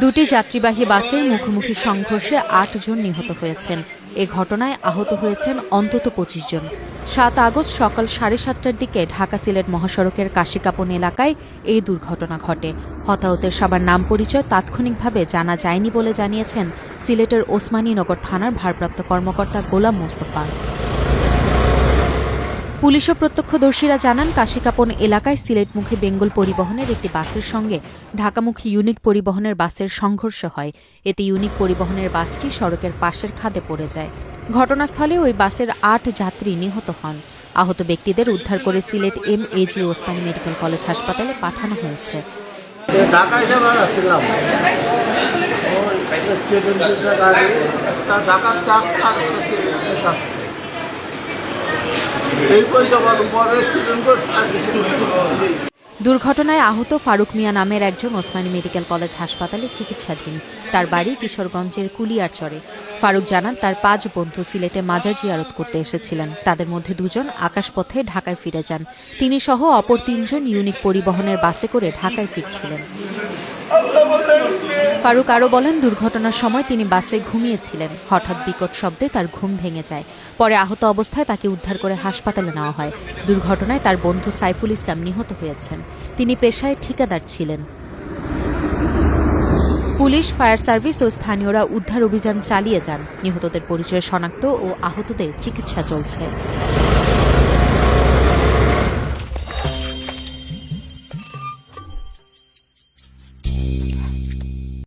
দুটি যাত্রীবাহী বাসের মুখোমুখি সংঘর্ষে ৮ জন নিহত হয়েছেন। এ ঘটনায় আহত হয়েছেন অন্তত ২৫ জন। ৭ আগস্ট সকাল ৭:৩০টার দিকে ঢাকা সিলেট মহাসড়কের কাশিকাপন এলাকায় এই দুর্ঘটনা ঘটে। হতাহতের সবার নাম পরিচয় তাৎক্ষণিকভাবে জানা যায়নি বলে জানিয়েছেন সিলেটের ওসমানীনগর থানার ভারপ্রাপ্ত কর্মকর্তা গোলাম মোস্তফা। পুলিশ ও প্রত্যক্ষদর্শীরা জানান, কাশিকাপন এলাকায় সিলেটমুখী বেঙ্গল পরিবহনের একটি বাসের সঙ্গে ঢাকামুখী ইউনিক পরিবহনের বাসের সংঘর্ষ হয়। এতে ইউনিক পরিবহনের বাসটি সড়কের পাশের খাদে পড়ে যায়। ঘটনাস্থলে ওই বাসের ৮ যাত্রী নিহত হন। আহত ব্যক্তিদের উদ্ধার করে Sylhet MAG Osmani medical college হাসপাতালে পাঠানো হয়েছে। দুর্ঘটনায় আহত ফারুক মিয়া নামের একজন ওসমানী মেডিকেল কলেজ হাসপাতালে চিকিৎসাধীন। তার বাড়ি কিশোরগঞ্জের কুলিয়ারচরে। ফারুক জানান, তার ৫ বন্ধু সিলেটে মাজার জিয়ারত করতে এসেছিলেন। তাদের মধ্যে ২ জন আকাশপথে ঢাকায় ফিরে যান। তিনি সহ অপর ৩ জন ইউনিক পরিবহনের বাসে করে ঢাকায় ফিরছিলেন। ফারুক আরও বলেন, দুর্ঘটনার সময় তিনি বাসে ঘুমিয়েছিলেন। হঠাৎ বিকট শব্দে তার ঘুম ভেঙে যায়। পরে আহত অবস্থায় তাকে উদ্ধার করে হাসপাতালে নেওয়া হয়। দুর্ঘটনায় তার বন্ধু সাইফুল ইসলাম নিহত হয়েছেন। তিনি পেশায় ঠিকাদার ছিলেন। পুলিশ, ফায়ার সার্ভিস ও স্থানীয়রা উদ্ধার অভিযান চালিয়ে যান। নিহতদের পরিচয় শনাক্ত ও আহতদের চিকিৎসা চলছে।